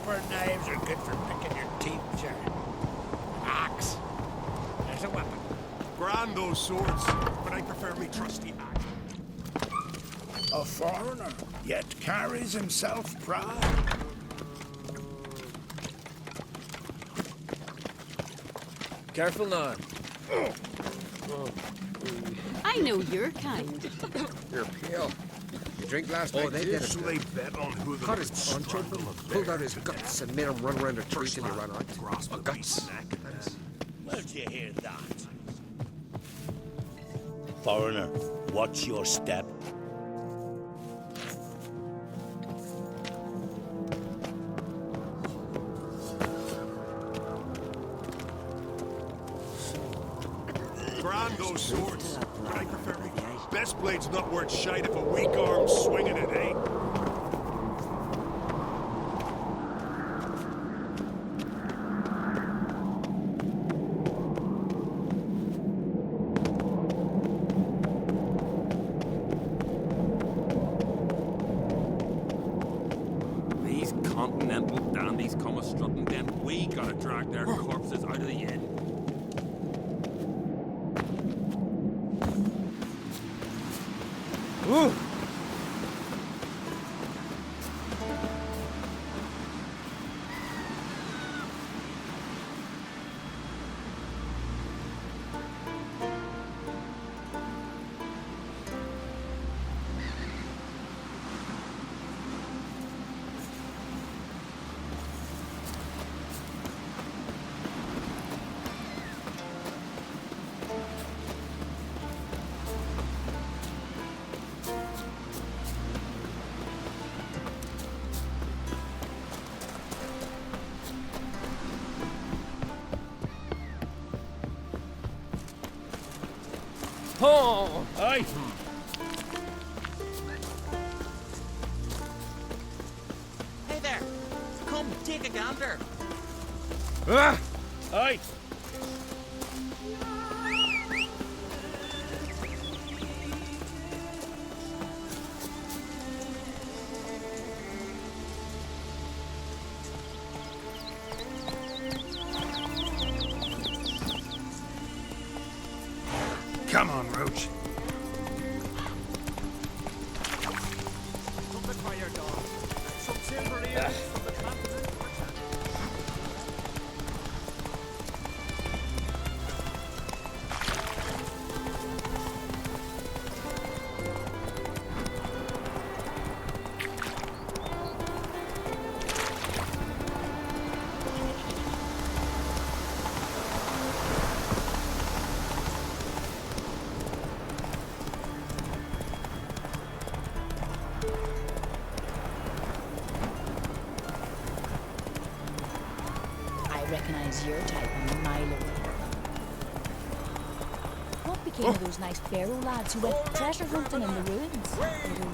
Proper knives are good for picking your teeth, sir. Axe. There's a weapon. Grand those swords, but I prefer me trusty axe. A foreigner, yet carries himself proud. Careful now. I know your kind. You're pale. You drink last night, They did so they bet on who the cut his paunch open, pulled out his guts, and made him run around a tree till he ran out. grasp Oh, guts. Well, do you hear that? Foreigner, watch your step. Grand those swords, but I prefer me. Best blade's not worth shite if a weak arm's swinging it, eh? These continental dandies come a strutting, then we gotta drag their corpses out of the inn. Oh! Aye. Hey there! Come, take a gander! Ah! Aye. Come on, Roach. I recognize your type a mile away. What became of those nice Barrow lads who went treasure hunting in the ruins? I don't know.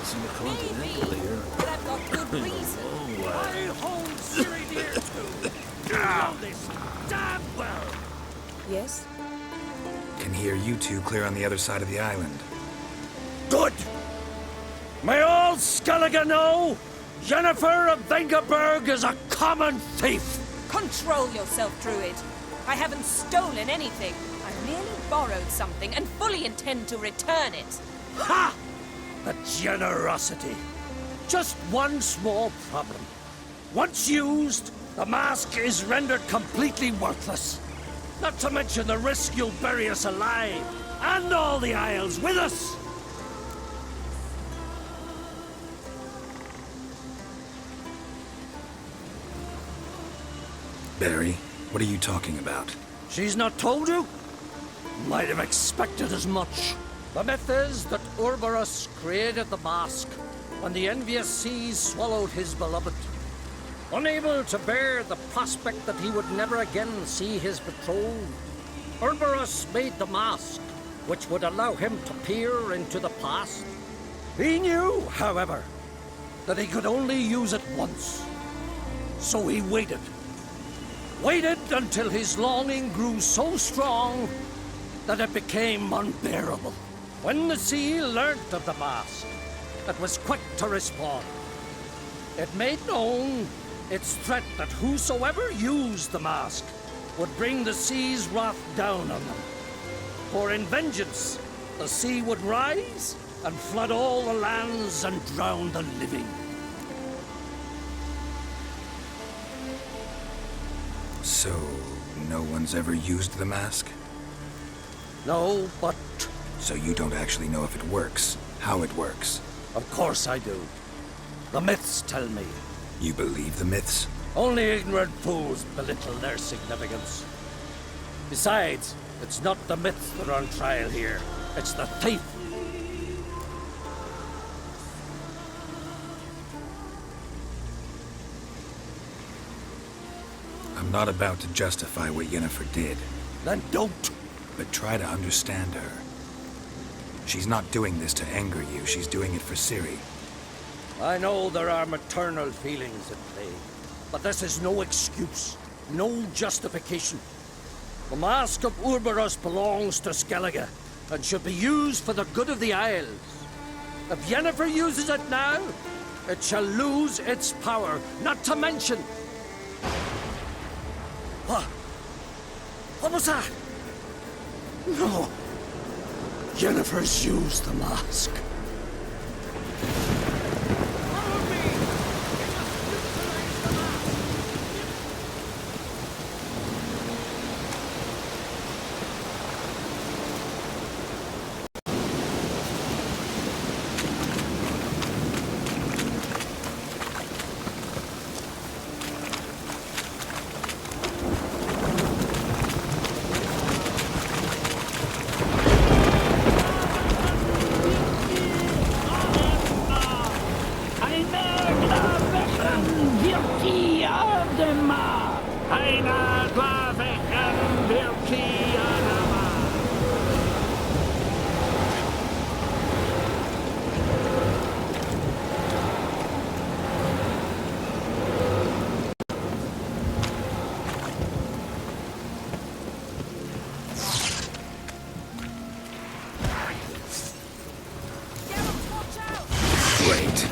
Some continental here. But I've got good reason. I'll hold Siri dear too. You know this damn well. Yes? Can hear you two clear on the other side of the island. Good. May all Skellige know Yennifer of Vengerberg is a common thief. Control yourself, Druid. I haven't stolen anything. I merely borrowed something and fully intend to return it. Ha! The generosity. Just one small problem. Once used, the mask is rendered completely worthless. Not to mention the risk you'll bury us alive, and all the Isles with us. Barry, what are you talking about? She's not told you? Might have expected as much. The myth is that Urberus created the mask when the envious seas swallowed his beloved. Unable to bear the prospect that he would never again see his betrothed, Urberus made the mask, which would allow him to peer into the past. He knew, however, that he could only use it once. So he waited. Waited until his longing grew so strong that it became unbearable. When the sea learnt of the mask, it was quick to respond. It made known its threat that whosoever used the mask would bring the sea's wrath down on them. For in vengeance, the sea would rise and flood all the lands and drown the living. So, no one's ever used the mask? No, but So you don't actually know if it works, how it works? of course I do. The myths tell me. You believe the myths? Only ignorant fools belittle their significance. Besides, it's not the myths that are on trial here. It's the thief. I'm not about to justify what Yennifer did, Then don't. but try to understand her. She's not doing this to anger you, she's doing it for Ciri. I know there are maternal feelings at play, but this is no excuse, no justification. The Mask of Urberus belongs to Skellige and should be used for the good of the Isles. If Yennifer uses it now, it shall lose its power, not to mention... What? What was that? No. Yennefer's used the mask. Great.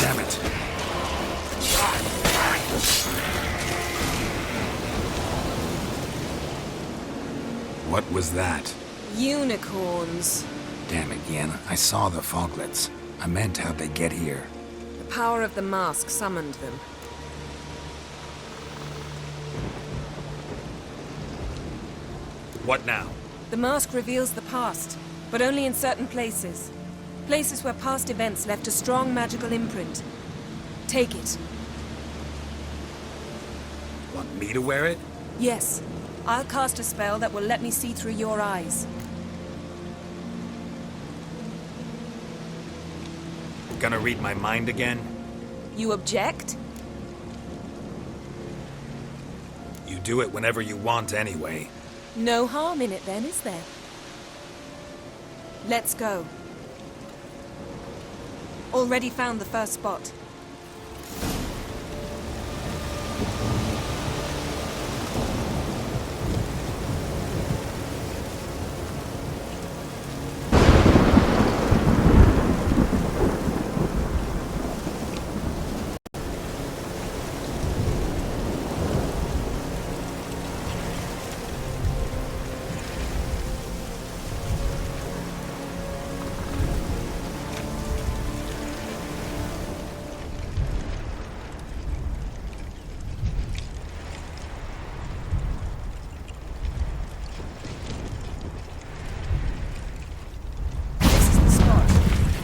Damn it. What was that? Unicorns. Damn it, Yen. I saw the foglets. I meant how'd they get here. The power of the mask summoned them. What now? The mask reveals the past, but only in certain places. Places where past events left a strong magical imprint. Take it. Want me to wear it? Yes. I'll cast a spell that will let me see through your eyes. Gonna read my mind again? You object? You do it whenever you want anyway. No harm in it then, is there? Let's go. Already found the first spot.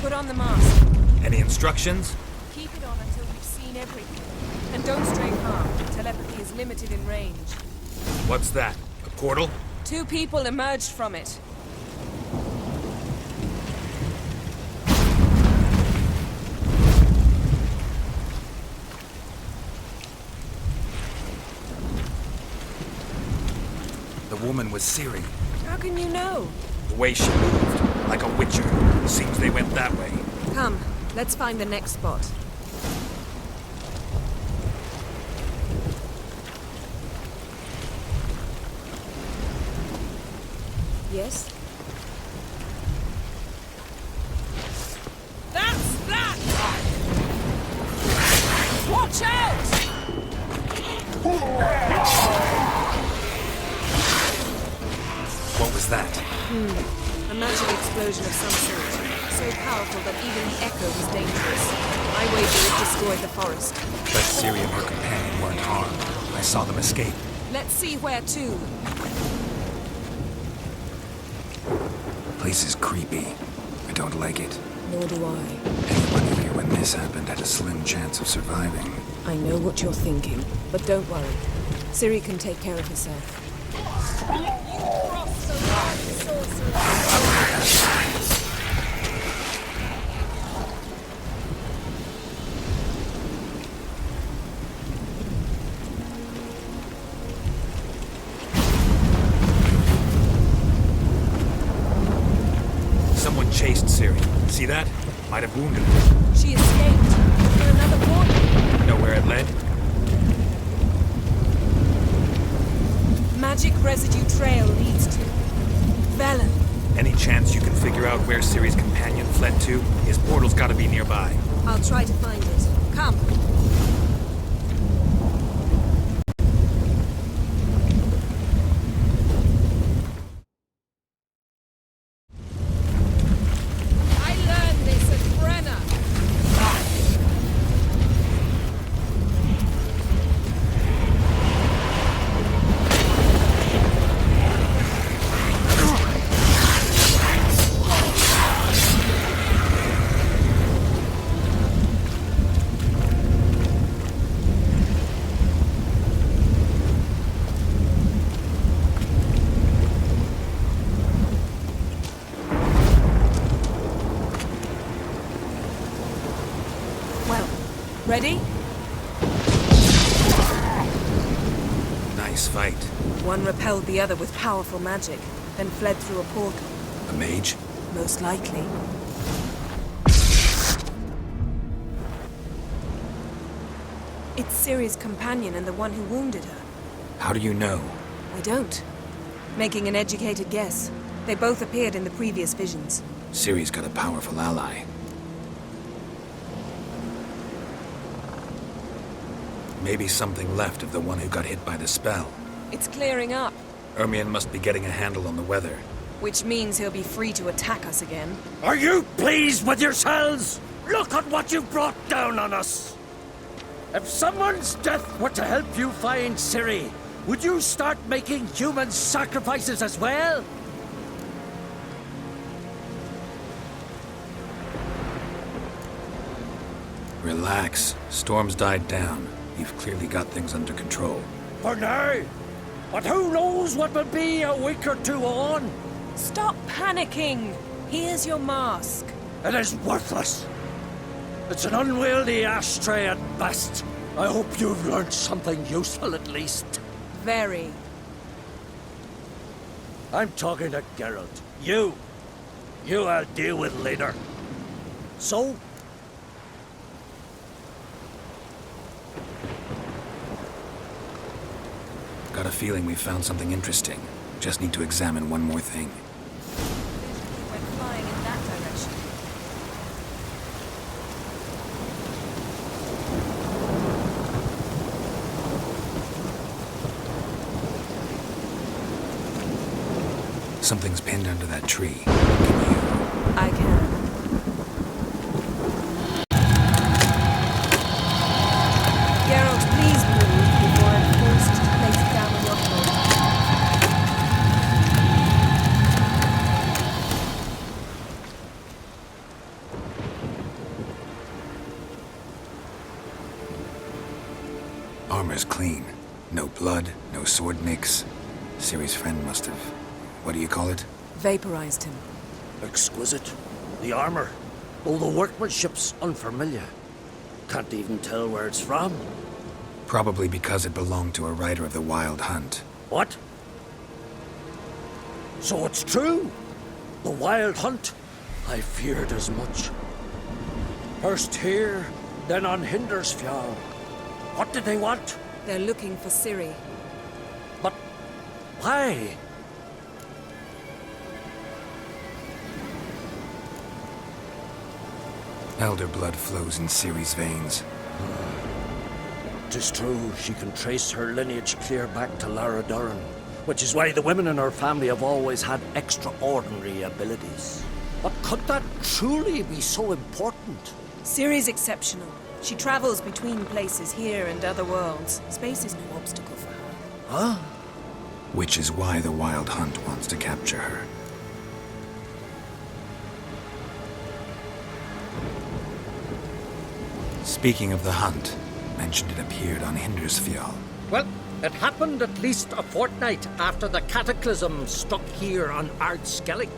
Put on the mask. Any instructions? Keep it on until you've seen everything. And don't stray far. Telepathy is limited in range. What's that? A portal? 2 people emerged from it. The woman was Ciri. How can you know? The way she moved, like a witcher. Seems they went that way. Come, let's find the next spot. Yes? That's that! Watch out! What was that? A magic explosion of some sort. So powerful that even the echo was dangerous. I wager it destroyed the forest. But Ciri and her companion weren't harmed. I saw them escape. Let's see where to. Place is creepy. I don't like it. Nor do I. Anyone here when this happened had a slim chance of surviving. I know what you're thinking, but don't worry. Ciri can take care of herself. Someone chased Ciri. See that? Might have wounded her. She escaped. For another portal. Know where it led? Magic residue trail leads to Velen. Any chance you can figure out where Ciri's companion fled to? His portal's gotta be nearby. I'll try to find it. Come. I learned this at Brenner. Well, ready? Nice fight. One repelled the other with powerful magic, then fled through a portal. A mage? Most likely. It's Ciri's companion and the one who wounded her. How do you know? I don't. Making an educated guess. They both appeared in the previous visions. Ciri's got a powerful ally. Maybe something left of the one who got hit by the spell. It's clearing up, Ermion must be getting a handle on the weather. which means he'll be free to attack us again. Are you pleased with yourselves? Look at what you've brought down on us! If someone's death were to help you find Ciri, would you start making human sacrifices as well? Relax. Storm's died down. You've clearly got things under control. For now. But who knows what will be a week or two on? Stop panicking! Here's your mask. It is worthless. It's an unwieldy ashtray at best. I hope you've learned something useful at least. Very. I'm talking to Geralt. You I'll deal with later. So? Got a feeling we found something interesting. Just need to examine one more thing. Went flying in that direction. Something's pinned under that tree. Can you? I can. Geralt, please move before I'm forced to place it down on your floor. Armor's clean. No blood, no sword nicks. Ciri's friend must have... What do you call it? Vaporized him. Exquisite. The armor. All the workmanship's unfamiliar. Can't even tell where it's from. Probably because it belonged to a rider of the Wild Hunt. What? So it's true? The Wild Hunt? I feared as much. First here, then on Hindersfjall. What did they want? They're looking for Ciri. But why? Elder blood flows in Ciri's veins. Tis true, she can trace her lineage clear back to Lara Duran, which is why the women in her family have always had extraordinary abilities. But could that truly be so important? Ciri's exceptional. She travels between places here and other worlds. Space is no obstacle for her. Huh? Which is why the Wild Hunt wants to capture her. Speaking of the hunt, mentioned it appeared on Hindersfjall. Well, it happened at least a fortnight after the cataclysm struck here on Ardskellig.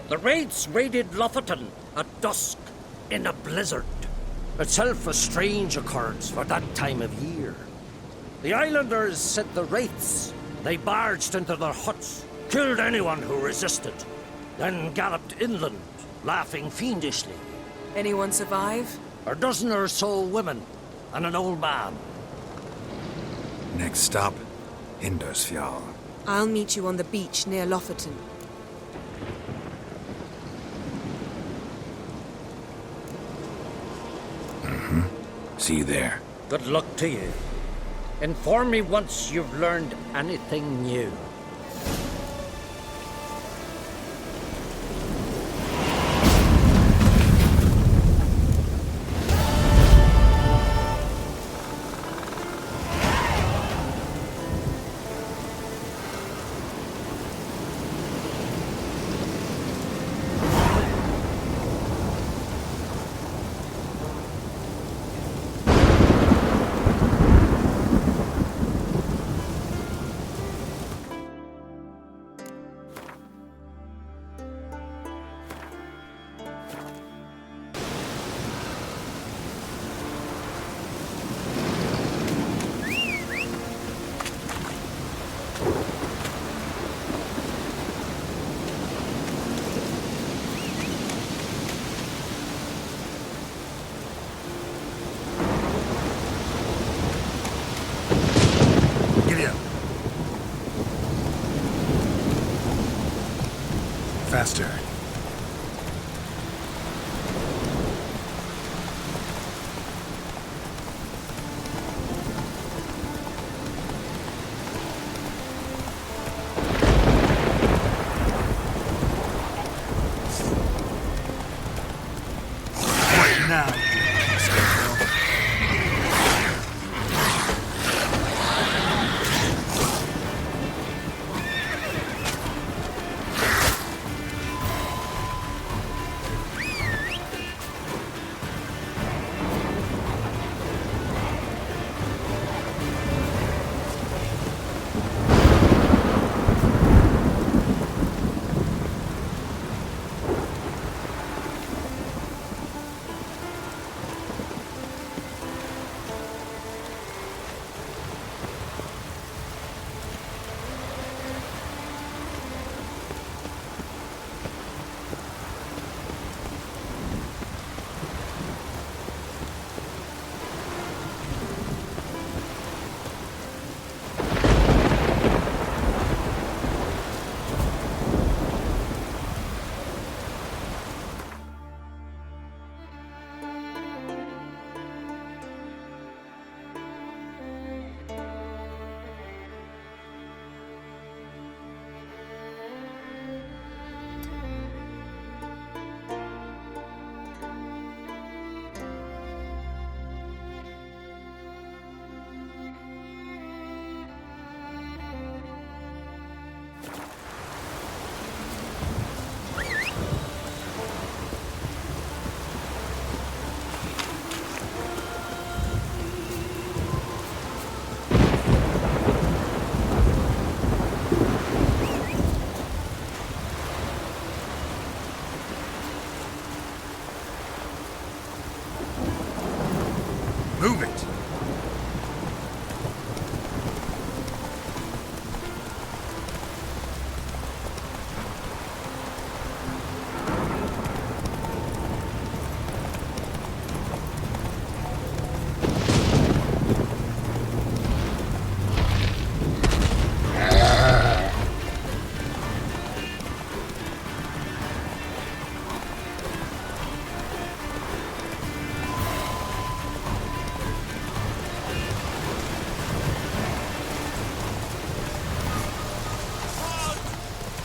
The raids raided Lofoten at dusk in a blizzard. Itself a strange occurrence for that time of year. The islanders sent the wraiths. They barged into their huts, killed anyone who resisted, then galloped inland, laughing fiendishly. Anyone survive? A dozen or so women and an old man. Next stop, Hindersfjall. I'll meet you on the beach near Lofoten. See you there. Good luck to you. Inform me once you've learned anything new. Faster. What now?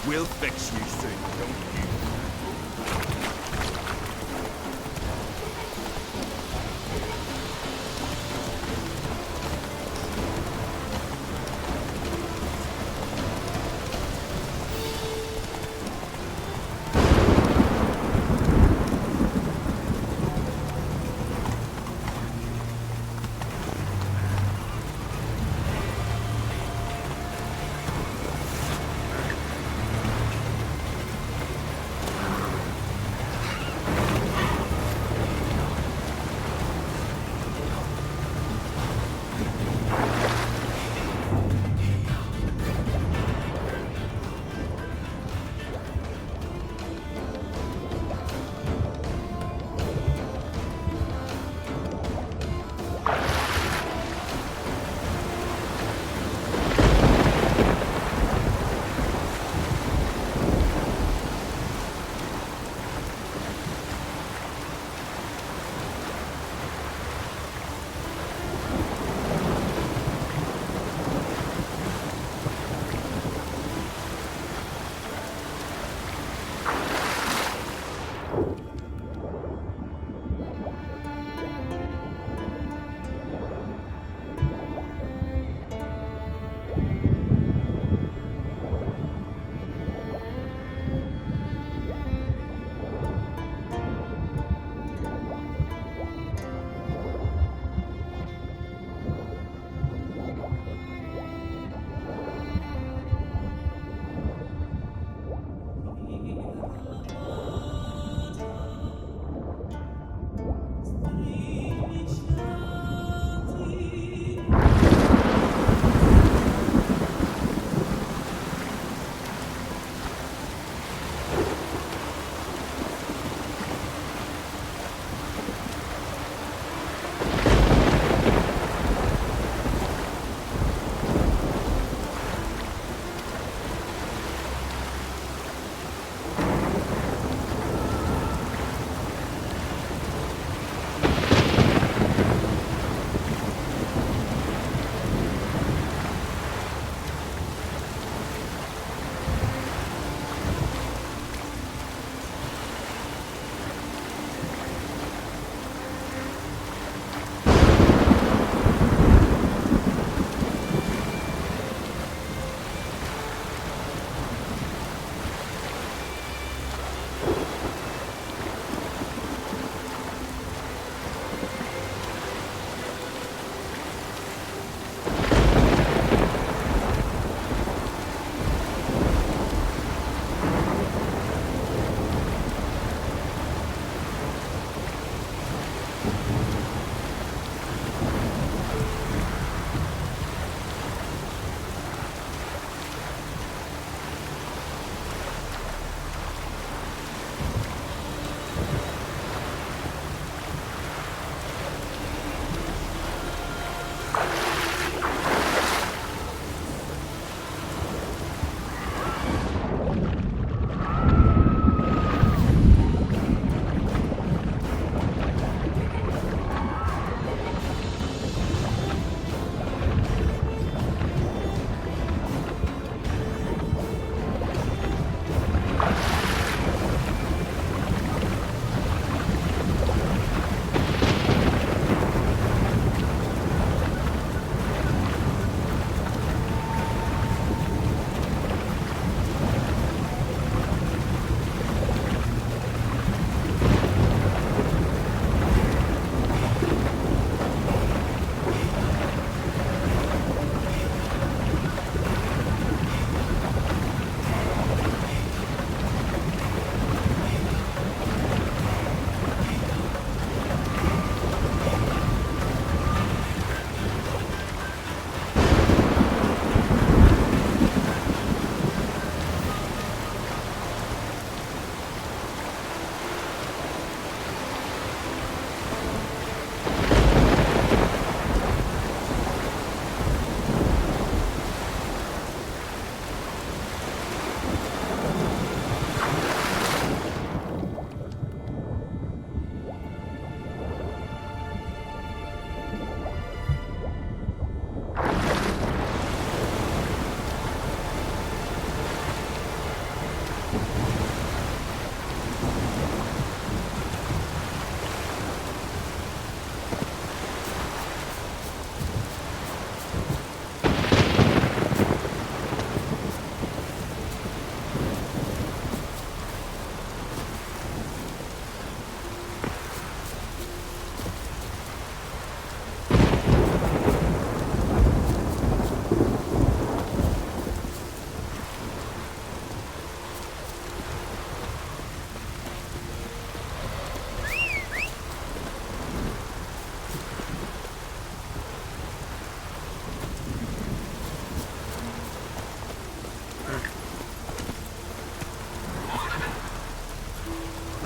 We'll fix you soon, don't you?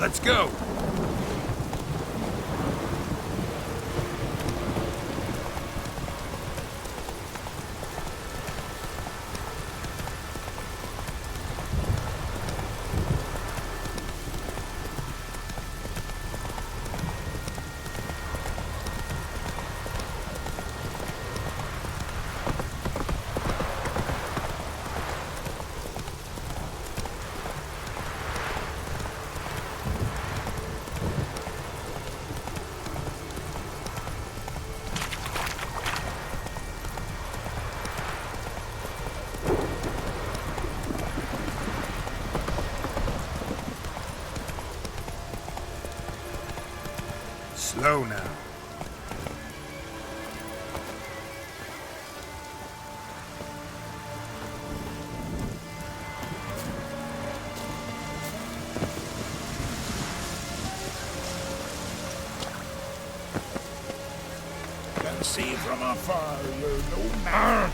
Let's go! Slow now. Can see from afar you're no man.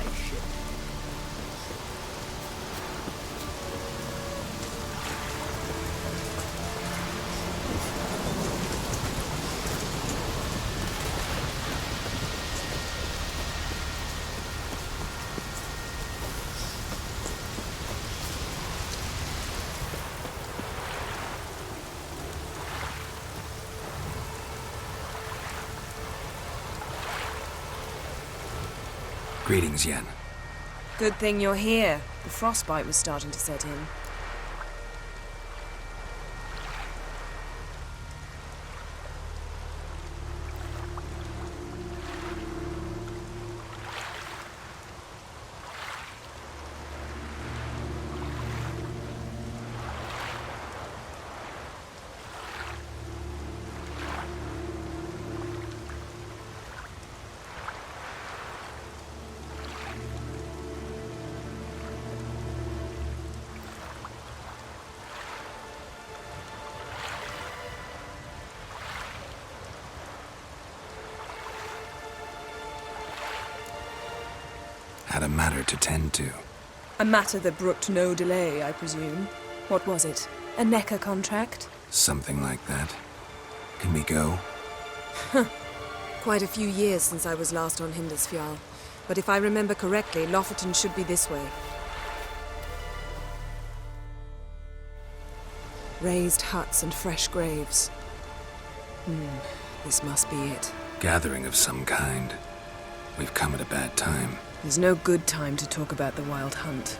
Greetings, Yen. Good thing you're here. The frostbite was starting to set in. Had a matter to tend to. A matter that brooked no delay, I presume. What was it? A NECA contract? Something like that. Can we go? Quite a few years since I was last on Hindisfjall. But if I remember correctly, Lofoten should be this way. Raised huts and fresh graves. This must be it. Gathering of some kind. We've come at a bad time. There's no good time to talk about the Wild Hunt.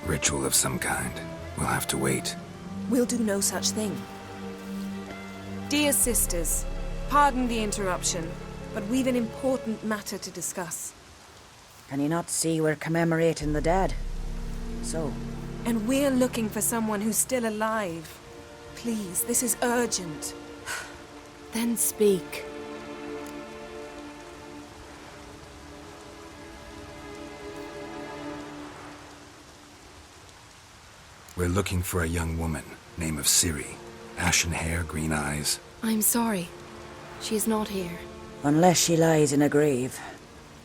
Ritual of some kind. We'll have to wait. We'll do no such thing. Dear sisters, pardon the interruption, but we've an important matter to discuss. Can you not see we're commemorating the dead? So? And we're looking for someone who's still alive. Please, this is urgent. Then speak. We're looking for a young woman, name of Ciri. Ashen hair, green eyes. I'm sorry. She's not here. Unless she lies in a grave.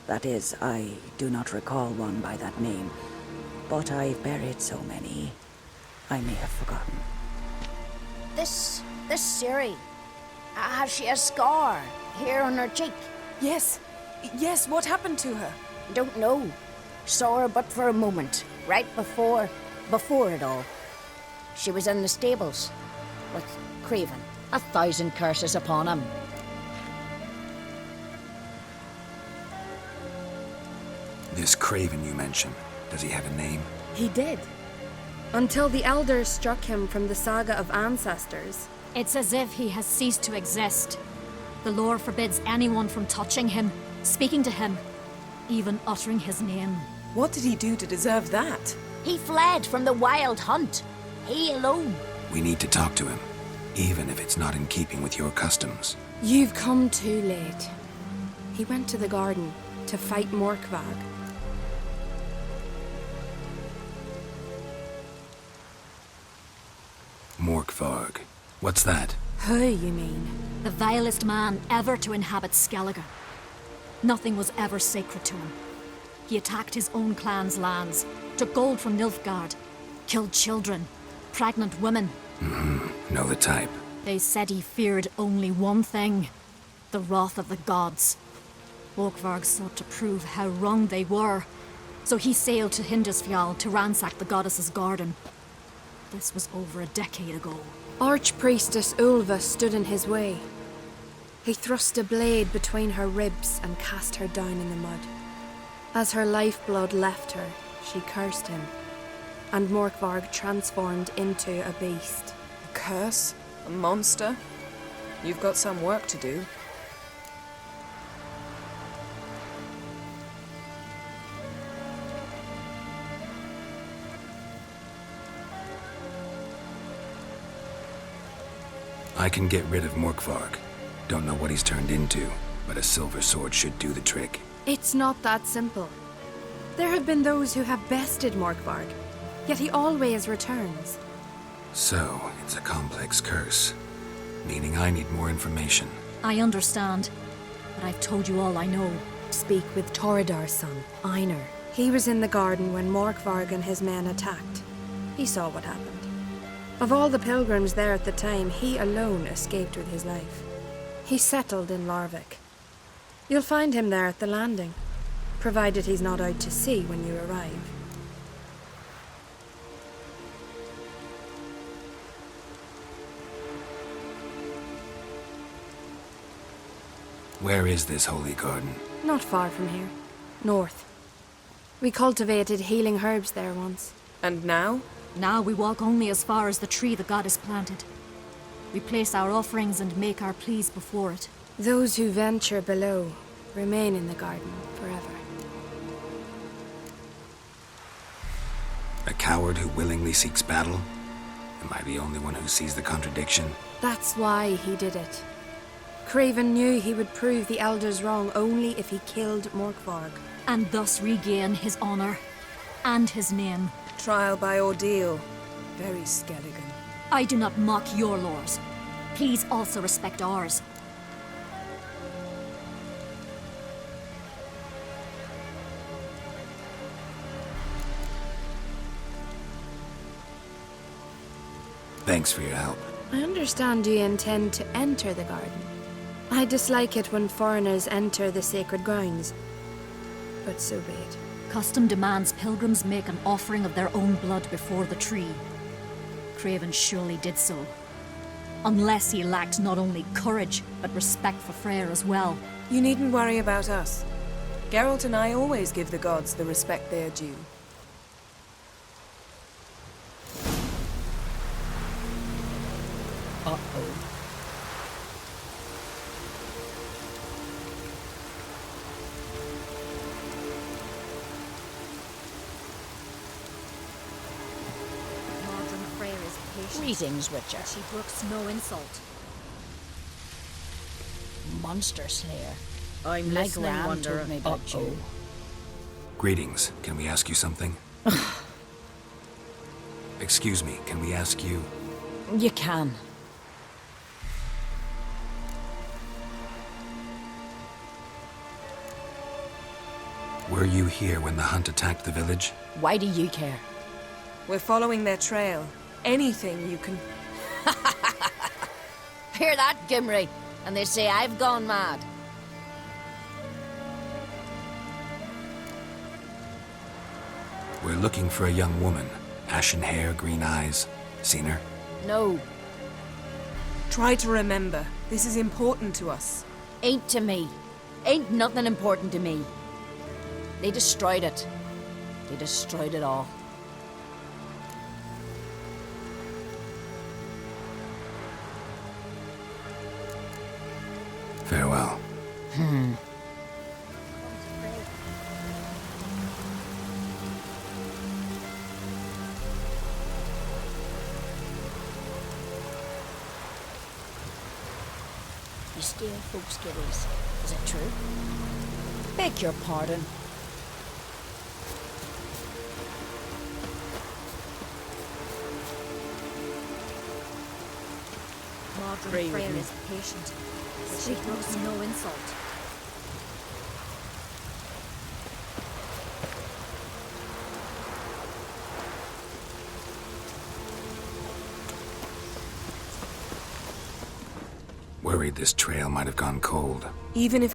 That is, I do not recall one by that name. But I've buried so many, I may have forgotten. This Ciri, has she a scar here on her cheek? Yes, what happened to her? Don't know. Saw her but for a moment, right before it all. She was in the stables with Craven. 1,000 curses upon him. This Craven you mentioned, does he have a name? He did. Until the elders struck him from the saga of ancestors. It's as if he has ceased to exist. The lore forbids anyone from touching him, speaking to him, even uttering his name. What did he do to deserve that? He fled from the wild hunt. He alone. We need to talk to him, even if it's not in keeping with your customs. You've come too late. He went to the garden to fight Morkvag. Morkvarg. What's that? Who, you mean? The vilest man ever to inhabit Skellige. Nothing was ever sacred to him. He attacked his own clan's lands, took gold from Nilfgaard, killed children, pregnant women. Know the type. They said he feared only one thing, the wrath of the gods. Morkvarg sought to prove how wrong they were, so he sailed to Hindisfjall to ransack the goddess's garden. This was over a decade ago. Archpriestess Ulva stood in his way. He thrust a blade between her ribs and cast her down in the mud. As her lifeblood left her, she cursed him, and Morkvarg transformed into a beast. A curse? A monster? You've got some work to do. I can get rid of Morkvarg. Don't know what he's turned into, but a silver sword should do the trick. It's not that simple. There have been those who have bested Morkvarg, yet he always returns. So, it's a complex curse, meaning I need more information. I understand, but I've told you all I know. Speak with Torridar's son, Einar. He was in the garden when Morkvarg and his men attacked. He saw what happened. Of all the pilgrims there at the time, he alone escaped with his life. He settled in Larvik. You'll find him there at the landing, provided he's not out to sea when you arrive. Where is this holy garden? Not far from here. North. We cultivated healing herbs there once. And now? Now we walk only as far as the tree the goddess planted. We place our offerings and make our pleas before it. Those who venture below remain in the garden forever. A coward who willingly seeks battle? Am I the only one who sees the contradiction? That's why he did it. Craven knew he would prove the elders wrong only if he killed Morkvarg. And thus regain his honor and his name. Trial by ordeal. Very Skelligan. I do not mock your laws. Please also respect ours. Thanks for your help. I understand you intend to enter the garden. I dislike it when foreigners enter the sacred grounds, but so be it. Custom demands pilgrims make an offering of their own blood before the tree. Craven surely did so. Unless he lacked not only courage, but respect for Freyr as well. You needn't worry about us. Geralt and I always give the gods the respect they are due. Uh-oh. Modern Freyr is patient. Greetings, Witcher. She brooks no insult. Monster Slayer. I'm My listening, gran Wanderer. told me about you. Greetings. Can we ask you something? Excuse me, can we ask you? You can. Were you here when the hunt attacked the village? Why do you care? We're following their trail. Anything you can... Hear that, Gimri? And they say I've gone mad. We're looking for a young woman. Ashen hair, green eyes. Seen her? No, Try to remember. This is important to us. ain't to me. Ain't nothing important to me. They destroyed it. They destroyed it all. Farewell. steal folks' kiddies. Is it true? Beg your pardon. Marjorie Frere is patient. She knows no insult. Worried this trail might have gone cold. Even if